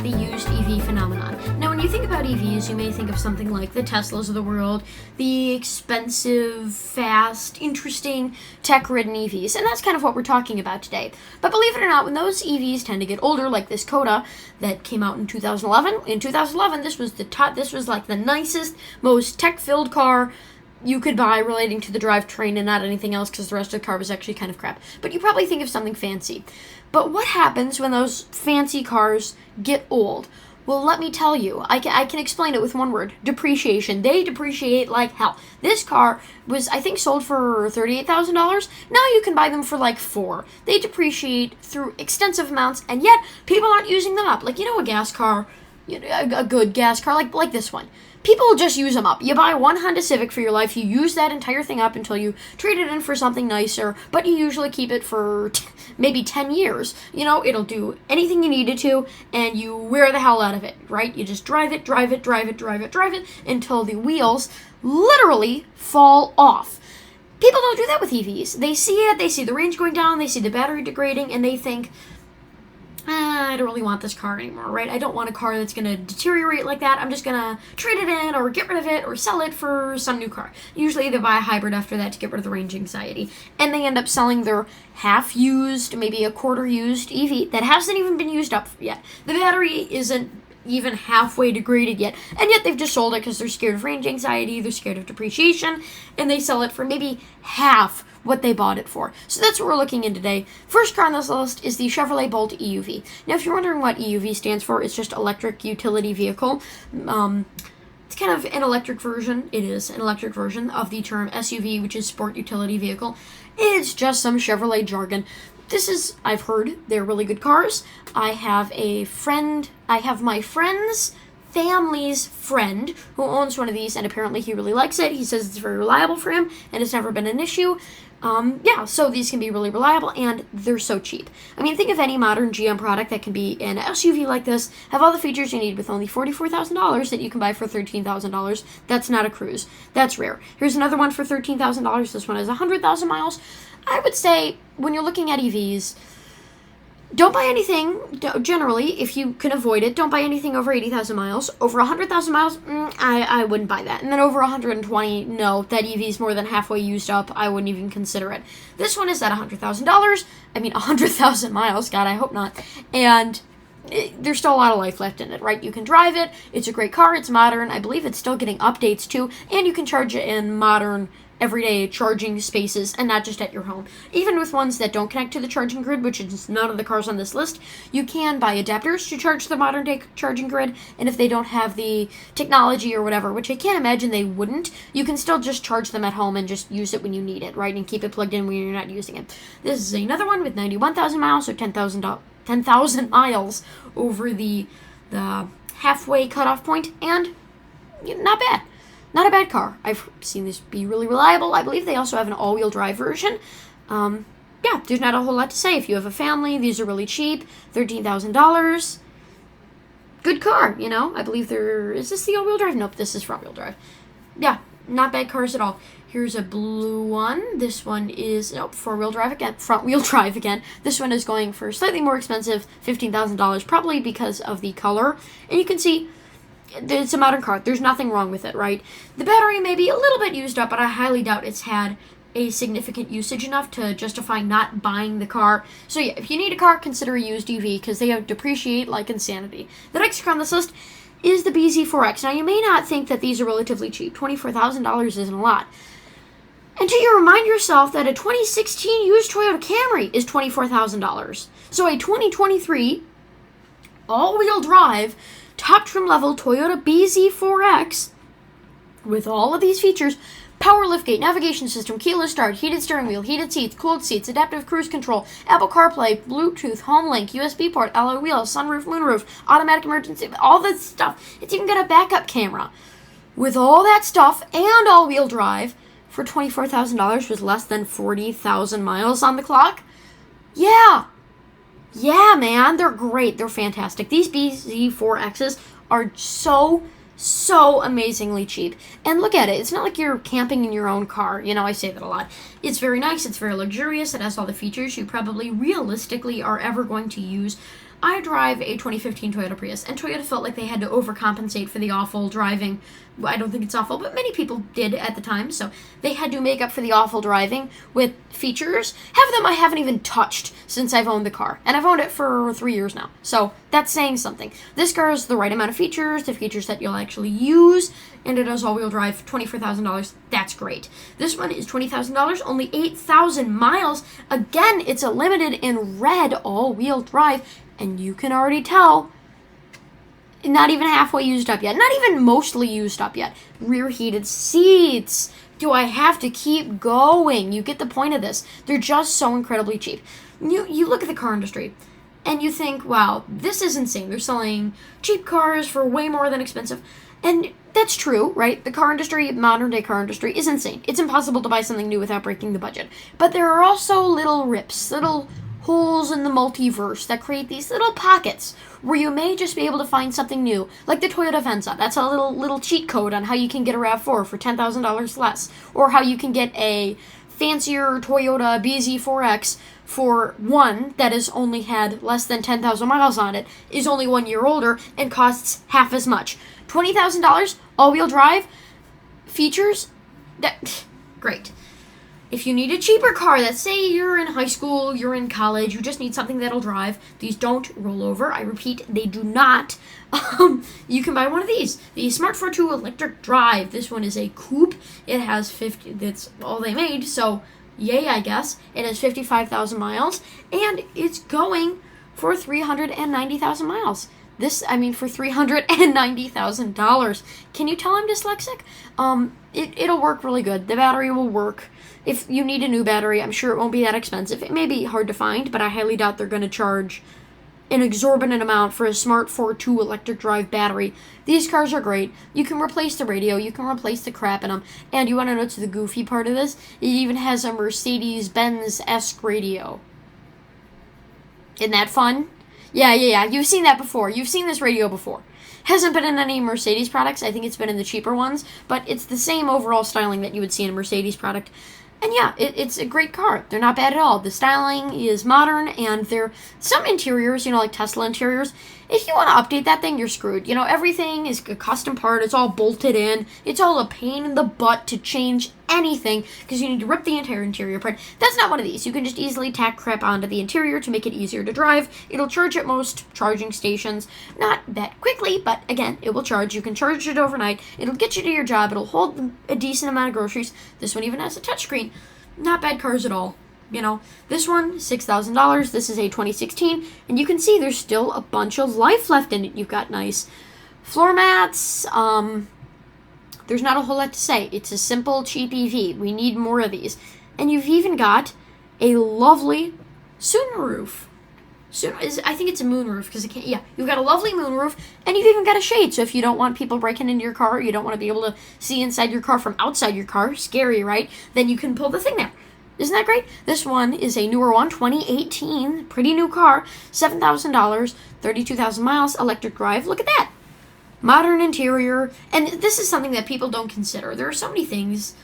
the used EV phenomenon. Now, when you think about EVs, you may think of something like the Teslas of the world, the expensive, fast, interesting, tech-ridden EVs, and that's kind of what we're talking about today. But believe it or not, when those EVs tend to get older, like this Coda that came out in 2011, this was like the nicest, most tech-filled car you could buy relating to the drivetrain and not anything else, because the rest of the car was actually kind of crap. But you probably think of something fancy. But what happens when those fancy cars get old? Well, let me tell you. I can explain it with one word. Depreciation. They depreciate like hell. This car was, I think, sold for $38,000. Now you can buy them for like $4,000. They depreciate through extensive amounts, and yet people aren't using them up. Like, a gas car, a good gas car, like this one. People just use them up. You buy one Honda Civic for your life, you use that entire thing up until you trade it in for something nicer, but you usually keep it for maybe 10 years. It'll do anything you need it to, and you wear the hell out of it, right? You just drive it until the wheels literally fall off. People don't do that with EVs. They see it, they see the range going down, they see the battery degrading, and they think, I don't really want this car anymore, right? I don't want a car that's going to deteriorate like that. I'm just going to trade it in or get rid of it or sell it for some new car. Usually they buy a hybrid after that to get rid of the range anxiety. And they end up selling their half-used, maybe a quarter-used EV that hasn't even been used up yet. The battery isn't even halfway degraded yet, and yet they've just sold it because they're scared of range anxiety, they're scared of depreciation, and they sell it for maybe half what they bought it for. So that's what we're looking in today. First car on this list is the Chevrolet Bolt EUV. Now, if you're wondering what EUV stands for, it's just electric utility vehicle. It's kind of an electric version. It is an electric version of the term SUV, which is sport utility vehicle. It's just some Chevrolet jargon. I've heard, they're really good cars. I have my friend's family's friend who owns one of these, and apparently he really likes it. He says it's very reliable for him, and it's never been an issue. So these can be really reliable, and they're so cheap. I mean, think of any modern GM product that can be an SUV like this, have all the features you need with only $44,000 that you can buy for $13,000. That's not a Cruise. That's rare. Here's another one for $13,000. This one has 100,000 miles. I would say, when you're looking at EVs, don't buy anything, generally, if you can avoid it, don't buy anything over 80,000 miles. Over 100,000 miles, I wouldn't buy that. And then over 120, no, that EV is more than halfway used up. I wouldn't even consider it. This one is at $100,000. 100,000 miles. God, I hope not. And there's still a lot of life left in it, right? You can drive it. It's a great car. It's modern. I believe it's still getting updates, too. And you can charge it in modern everyday charging spaces and not just at your home. Even with ones that don't connect to the charging grid, which is none of the cars on this list, you can buy adapters to charge the modern day charging grid, and if they don't have the technology or whatever, which I can't imagine they wouldn't, you can still just charge them at home and just use it when you need it, right? And keep it plugged in when you're not using it. This is another one with 91,000 miles, so 10,000 miles over the halfway cutoff point, and not bad. Not a bad car. I've seen this be really reliable. I believe they also have an all-wheel drive version. There's not a whole lot to say. If you have a family, these are really cheap. $13,000. Good car, I believe is this the all-wheel drive? Nope, this is front-wheel drive. Yeah, not bad cars at all. Here's a blue one. This one is, front-wheel drive again. This one is going for slightly more expensive, $15,000, probably because of the color. And you can see, it's a modern car. There's nothing wrong with it, right? The battery may be a little bit used up, but I highly doubt it's had a significant usage enough to justify not buying the car. So yeah, if you need a car, consider a used EV, because they depreciate like insanity. The next car on this list is the BZ4X. Now, you may not think that these are relatively cheap. $24,000 isn't a lot. Until you remind yourself that a 2016 used Toyota Camry is $24,000. So a 2023 all-wheel drive top trim level Toyota BZ4X with all of these features: power liftgate, navigation system, keyless start, heated steering wheel, heated seats, cooled seats, adaptive cruise control, Apple CarPlay, Bluetooth, home link, USB port, alloy wheels, sunroof, moonroof, automatic emergency, all this stuff. It's even got a backup camera. With all that stuff and all-wheel drive for $24,000 with less than 40,000 miles on the clock? Yeah, man, they're great. They're fantastic. These BZ4Xs are so amazingly cheap. And look at it. It's not like you're camping in your own car. I say that a lot. It's very nice. It's very luxurious. It has all the features you probably realistically are ever going to use I drive a 2015 Toyota Prius, and Toyota felt like they had to overcompensate for the awful driving. I don't think it's awful, but many people did at the time, so they had to make up for the awful driving with features. Half of them I haven't even touched since I've owned the car, and I've owned it for 3 years now, so that's saying something. This car has the right amount of features, the features that you'll actually use, and it has all-wheel drive, $24,000. That's great. This one is $20,000, only 8,000 miles. Again, it's a limited in red all-wheel drive, and you can already tell, not even halfway used up yet. Not even mostly used up yet. Rear heated seats. Do I have to keep going? You get the point of this. They're just so incredibly cheap. You look at the car industry, and you think, wow, this is insane. They're selling cheap cars for way more than expensive. And that's true, right? The car industry, modern day car industry, is insane. It's impossible to buy something new without breaking the budget. But there are also little rips, little holes in the multiverse that create these little pockets where you may just be able to find something new, like the Toyota Venza. That's a little cheat code on how you can get a RAV4 for $10,000 less, or how you can get a fancier Toyota BZ4X for one that has only had less than 10,000 miles on it, is only 1 year older, and costs half as much. $20,000, all-wheel drive, features, great. If you need a cheaper car, let's say you're in high school, you're in college, you just need something that'll drive, these don't roll over. I repeat, they do not. You can buy one of these. The Smart 42 electric drive. This one is a coupe. It has 50, that's all they made, so yay, I guess. It has 55,000 miles, and it's going for 390,000 miles. For $390,000. Can you tell I'm dyslexic? It'll work really good. The battery will work. If you need a new battery, I'm sure it won't be that expensive. It may be hard to find, but I highly doubt they're going to charge an exorbitant amount for a Smart 42 electric drive battery. These cars are great. You can replace the radio. You can replace the crap in them. And you want to know what's the goofy part of this? It even has a Mercedes-Benz-esque radio. Isn't that fun? Yeah. You've seen that before. You've seen this radio before. Hasn't been in any Mercedes products. I think it's been in the cheaper ones. But it's the same overall styling that you would see in a Mercedes product. And yeah, it's a great car. They're not bad at all. The styling is modern, and some interiors, like Tesla interiors, if you want to update that thing, you're screwed. Everything is a custom part. It's all bolted in. It's all a pain in the butt to change anything because you need to rip the entire interior apart. That's not one of these. You can just easily tack crap onto the interior to make it easier to drive. It'll charge at most charging stations. Not that quickly, but again, it will charge. You can charge it overnight. It'll get you to your job. It'll hold a decent amount of groceries. This one even has a touchscreen. Not bad cars at all. This one, $6,000. This is a 2016, and you can see there's still a bunch of life left in it. You've got nice floor mats. There's not a whole lot to say. It's a simple, cheap EV. We need more of these. And you've even got a lovely sunroof. I think it's a moonroof because it can't. Yeah, you've got a lovely moonroof, and you've even got a shade. So if you don't want people breaking into your car, you don't want to be able to see inside your car from outside your car. Scary, right? Then you can pull the thing there. Isn't that great? This one is a newer one, 2018, pretty new car, $7,000, 32,000 miles, electric drive. Look at that. Modern interior. And this is something that people don't consider. There are so many things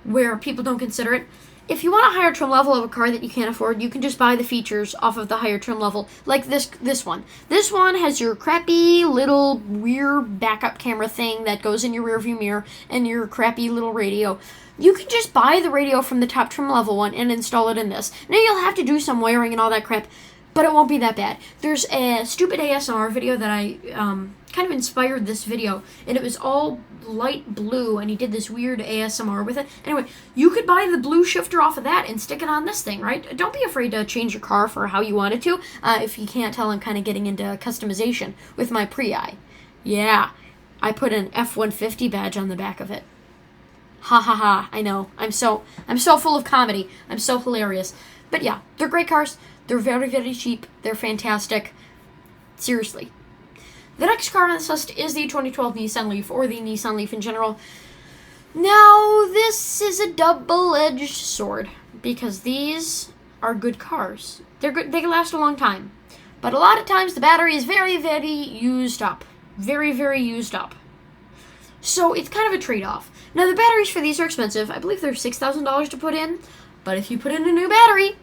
where people don't consider it. If you want a higher trim level of a car that you can't afford, you can just buy the features off of the higher trim level, like this one. This one has your crappy little rear backup camera thing that goes in your rearview mirror and your crappy little radio. You can just buy the radio from the top trim level one and install it in this. Now you'll have to do some wiring and all that crap, but it won't be that bad. There's a stupid ASMR video that I kind of inspired this video, and it was all light blue, and he did this weird ASMR with it. Anyway, you could buy the blue shifter off of that and stick it on this thing, right? Don't be afraid to change your car for how you want it to. If you can't tell, I'm kind of getting into customization with my Prii. Yeah, I put an F-150 badge on the back of it. Ha ha ha, I know. I'm so full of comedy. I'm so hilarious. But yeah, they're great cars. They're very, very cheap. They're fantastic. Seriously. The next car on this list is the 2012 Nissan Leaf, or the Nissan Leaf in general. Now, this is a double-edged sword, because these are good cars. They're good. They can last a long time. But a lot of times, the battery is very, very used up. Very, very used up. So, it's kind of a trade-off. Now, the batteries for these are expensive. I believe they're $6,000 to put in. But if you put in a new battery,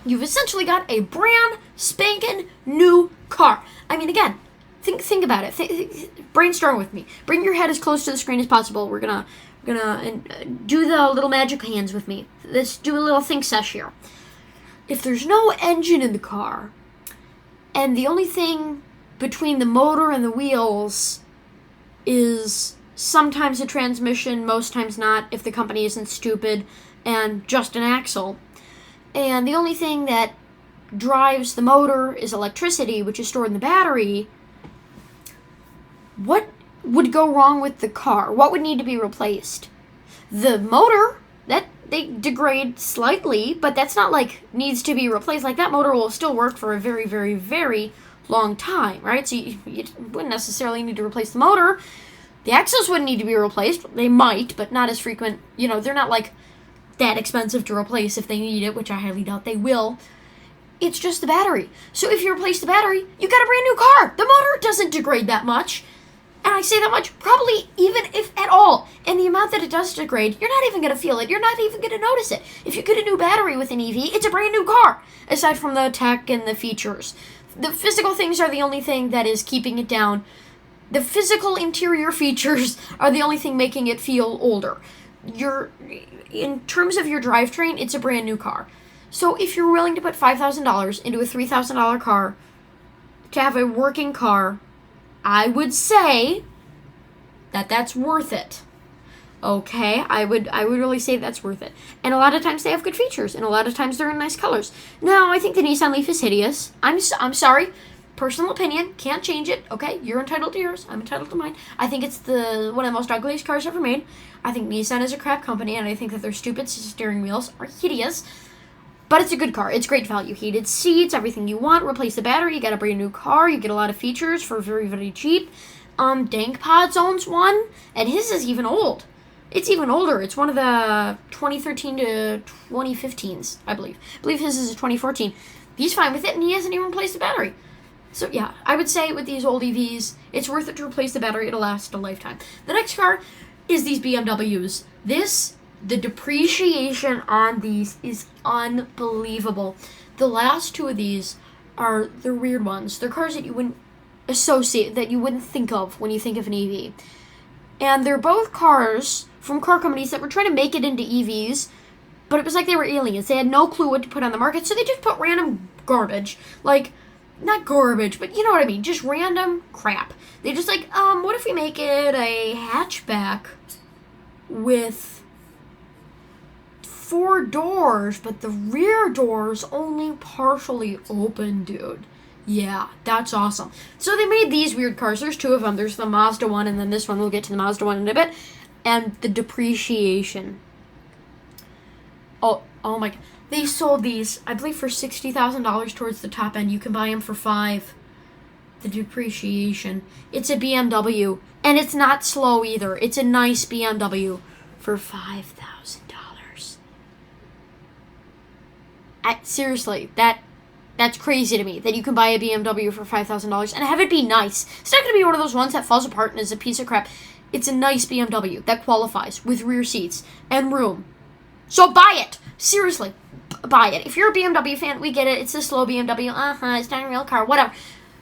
You've essentially got a brand spanking new car. I mean, again, think about it. Brainstorm with me. Bring your head as close to the screen as possible. We're gonna do the little magic hands with me. Let's do a little think sesh here. If there's no engine in the car, and the only thing between the motor and the wheels is sometimes a transmission, most times not, if the company isn't stupid, and just an axle, and the only thing that drives the motor is electricity, which is stored in the battery, what would go wrong with the car? What would need to be replaced? The motor, that they degrade slightly, but that's not like needs to be replaced. Like, that motor will still work for a very, very, very long time, right? So you wouldn't necessarily need to replace the motor. The axles wouldn't need to be replaced. They might, but not as frequent. They're not like that expensive to replace if they need it, which I highly doubt they will. It's just the battery. So if you replace the battery, you got a brand new car. The motor doesn't degrade that much. And I say that much, probably even if at all. And the amount that it does degrade, you're not even going to feel it. You're not even going to notice it. If you get a new battery with an EV, it's a brand new car, aside from the tech and the features. The physical things are the only thing that is keeping it down. The physical interior features are the only thing making it feel older. In terms of your drivetrain, it's a brand new car. So if you're willing to put $5,000 into a $3,000 car to have a working car, I would say that that's worth it. Okay, I would really say that's worth it. And a lot of times they have good features, and a lot of times they're in nice colors. Now, I think the Nissan Leaf is hideous. I'm sorry. Personal opinion, can't change it. Okay, you're entitled to yours. I'm entitled to mine. I think it's one of the most ugliest cars ever made. I think Nissan is a crap company, and I think that their stupid steering wheels are hideous. But it's a good car. It's great value. Heated seats, everything you want. Replace the battery. You get a brand new car. You get a lot of features for very, very cheap. Dank Pods owns one, and his is even old. It's even older. It's one of the 2013 to 2015s, I believe. I believe his is a 2014. He's fine with it, and he hasn't even replaced the battery. So yeah, I would say with these old EVs, it's worth it to replace the battery. It'll last a lifetime. The next car is these BMWs. The depreciation on these is unbelievable. The last two of these are the weird ones. They're cars that you wouldn't associate, that you wouldn't think of when you think of an EV. And they're both cars from car companies that were trying to make it into EVs, but it was like they were aliens. They had no clue what to put on the market, so they just put random garbage. Like, not garbage, but you know what I mean, just random crap. They just like, what if we make it a hatchback with 4 doors, but the rear doors only partially open, dude. Yeah, that's awesome. So they made these weird cars. There's 2 of them. There's the Mazda one, and then this one. We'll get to the Mazda one in a bit. And the depreciation. Oh my God. They sold these, I believe, for $60,000 towards the top end. You can buy them for $5,000. The depreciation. It's a BMW, and it's not slow either. It's a nice BMW for $5,000. Seriously, that's crazy to me, that you can buy a BMW for $5,000 and have it be nice. It's not going to be one of those ones that falls apart and is a piece of crap. It's a nice BMW that qualifies with rear seats and room. So buy it. Seriously, buy it. If you're a BMW fan, we get it. It's a slow BMW. It's not a real car. Whatever.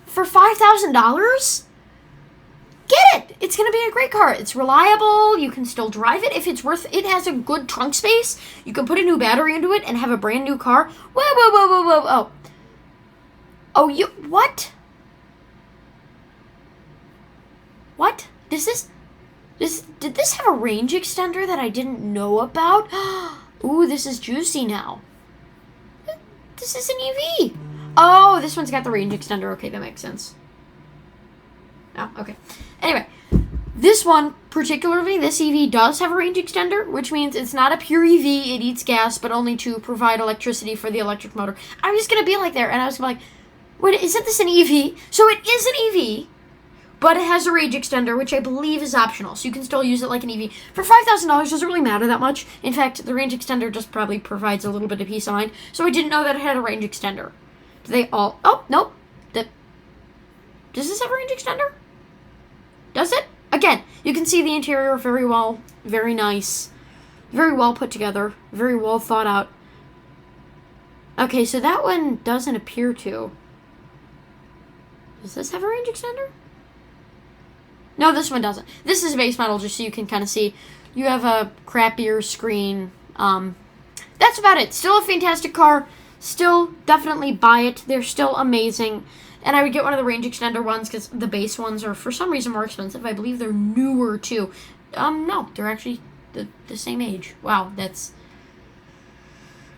For $5,000? Get it. It's going to be a great car. It's reliable. You can still drive it. If it's worth it, has a good trunk space. You can put a new battery into it and have a brand new car. Whoa. Oh, what? What? Did this have a range extender that I didn't know about? Ooh, this is juicy now. This is an EV. Oh, this one's got the range extender. Okay, that makes sense. Oh, okay. Anyway, this one, particularly, this EV does have a range extender, which means it's not a pure EV. It eats gas, but only to provide electricity for the electric motor. I was going to be like there, and I was going to be like, wait, isn't this an EV? So it is an EV, but it has a range extender, which I believe is optional, so you can still use it like an EV. For $5,000, doesn't really matter that much. In fact, the range extender just probably provides a little bit of peace of mind, so I didn't know that it had a range extender. Do they all... Oh, nope. Does this have a range extender? Does it? Again, you can see the interior very well, very nice, very well put together, very well thought out. Okay, so that one doesn't appear to. Does this have a range extender? No, this one doesn't. This is a base model, just so you can kind of see. You have a crappier screen. That's about it. Still a fantastic car. Still, definitely buy it. They're still amazing. And I would get one of the range extender ones because the base ones are, for some reason, more expensive. I believe they're newer, too. No, they're actually the same age. Wow, that's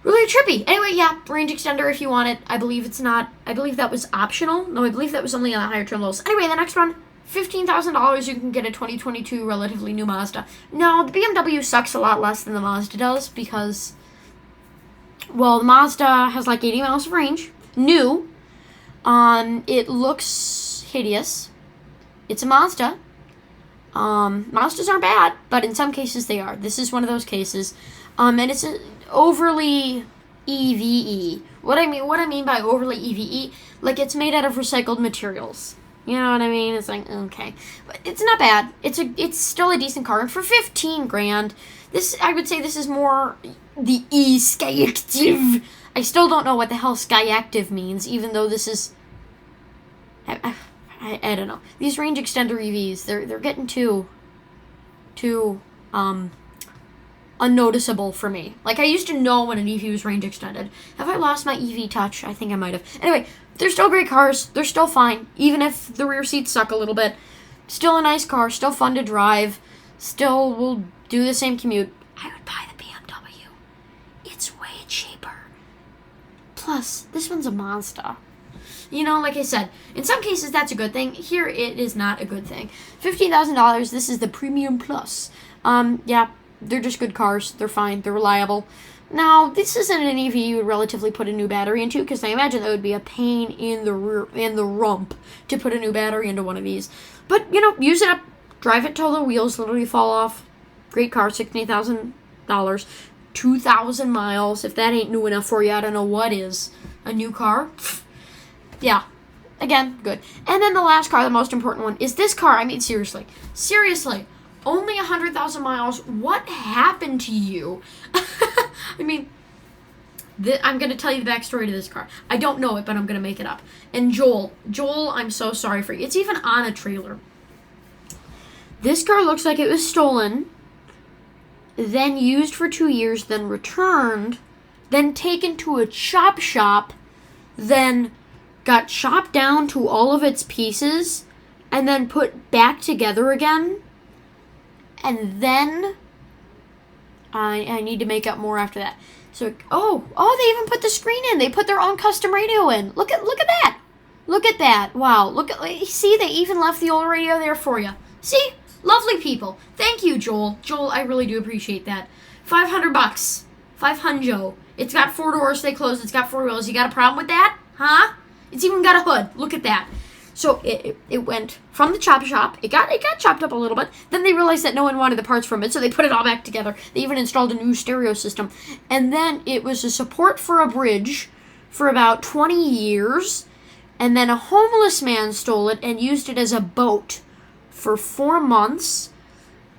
really trippy. Anyway, yeah, range extender if you want it. I believe it's not. I believe that was optional. No, I believe that was only on the higher trim levels. Anyway, the next one. $15,000, you can get a 2022 relatively new Mazda. No, the BMW sucks a lot less than the Mazda does because, well, the Mazda has like 80 miles of range. New. It looks hideous. It's a Mazda. Mazdas aren't bad, but in some cases they are. This is one of those cases. And it's overly EVE. What I mean by overly EVE, like it's made out of recycled materials. You know what I mean? It's like, okay. But it's not bad. It's still a decent car. And for 15 grand, I would say this is more the E-Skyactiv. I still don't know what the hell Skyactiv means, even though this is, I don't know. These range extender EVs, they're getting too unnoticeable for me. Like, I used to know when an EV was range extended. Have I lost my EV touch? I think I might have. Anyway, they're still great cars. They're still fine, even if the rear seats suck a little bit. Still a nice car. Still fun to drive. Still will do the same commute. I would buy the BMW. It's way cheaper. Plus, this one's a Mazda. You know, like I said, in some cases that's a good thing. Here it is not a good thing. $15,000. This is the Premium Plus. Yeah, they're just good cars. They're fine. They're reliable. Now, this isn't an EV you would relatively put a new battery into, because I imagine that would be a pain in the rump to put a new battery into one of these. But, you know, use it up, drive it till the wheels literally fall off. Great car, $60,000, 2,000 miles. If that ain't new enough for you, I don't know what is. A new car? Yeah. Again, good. And then the last car, the most important one, is this car. I mean, seriously. Only 100,000 miles. What happened to you? I mean, I'm going to tell you the backstory to this car. I don't know it, but I'm going to make it up. And Joel, I'm so sorry for you. It's even on a trailer. This car looks like it was stolen, then used for 2 years, then returned, then taken to a chop shop, then got chopped down to all of its pieces, and then put back together again. And then I need to make up more after that. So, they even put the screen in. They put their own custom radio in. Look at that. Look at that. Wow. See, they even left the old radio there for you. See? Lovely people. Thank you, Joel. Joel, I really do appreciate that. $500. $500. It's got 4 doors. They close. It's got 4 wheels. You got a problem with that? Huh? It's even got a hood. Look at that. So it went from the chop shop. It got chopped up a little bit. Then they realized that no one wanted the parts from it, so they put it all back together. They even installed a new stereo system. And then it was a support for a bridge for about 20 years. And then a homeless man stole it and used it as a boat for 4 months.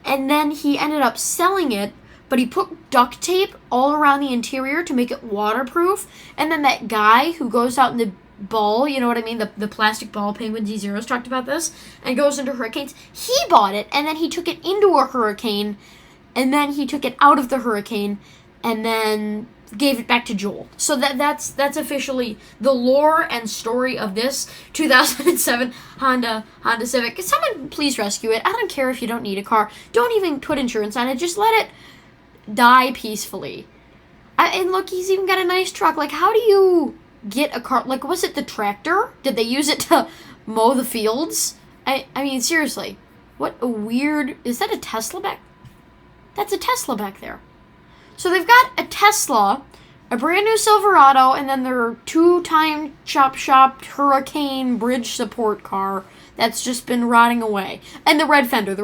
And then he ended up selling it, but he put duct tape all around the interior to make it waterproof. And then that guy who goes out in the ball, you know what I mean, the plastic ball, Penguin Z-Zeros talked about this, and goes into hurricanes. He bought it, and then he took it into a hurricane, and then he took it out of the hurricane, and then gave it back to Joel. So that's officially the lore and story of this 2007 Honda Civic. Someone please rescue it. I don't care if you don't need a car. Don't even put insurance on it. Just let it die peacefully. And look, he's even got a nice truck. Like, how do you get a car? Like, was it the tractor? Did they use it to mow the fields? I mean, seriously. What a weird... Is that a Tesla back? That's a Tesla back there. So they've got a Tesla, a brand new Silverado, and then their 2-time chop shop Hurricane bridge support car that's just been rotting away. And the red fender,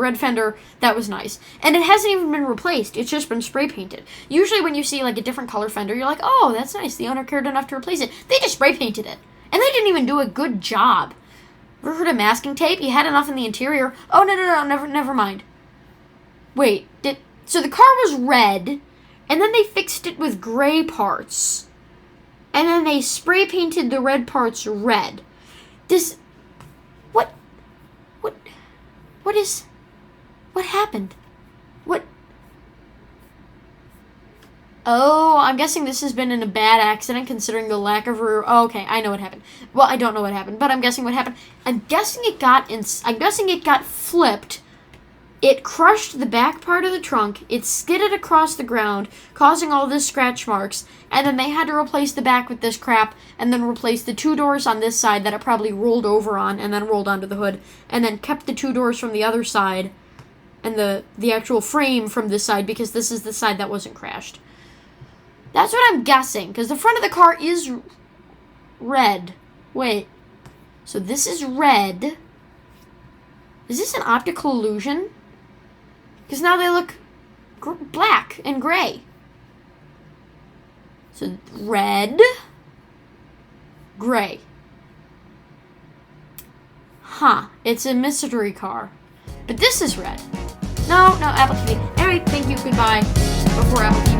that was nice. And it hasn't even been replaced. It's just been spray painted. Usually when you see like a different color fender, you're like, oh, that's nice. The owner cared enough to replace it. They just spray painted it. And they didn't even do a good job. Ever heard of masking tape? You had enough in the interior. Oh, no, never mind. Wait, so the car was red, and then they fixed it with gray parts. and then they spray painted the red parts red. What happened? Oh, I'm guessing this has been in a bad accident considering the lack of oh, okay, I know what happened. Well, I don't know what happened, but I'm guessing what happened. I'm guessing it got flipped. It crushed the back part of the trunk. It skidded across the ground, causing all this scratch marks. And then they had to replace the back with this crap, and then replace the 2 doors on this side that it probably rolled over on, and then rolled onto the hood, and then kept the 2 doors from the other side, and the actual frame from this side, because this is the side that wasn't crashed. That's what I'm guessing, because the front of the car is red. Wait. So this is red. Is this an optical illusion? Because now they look black and gray. So red, gray. Huh. It's a mystery car. But this is red. No, Apple TV. Anyway, thank you, goodbye. Before Apple TV.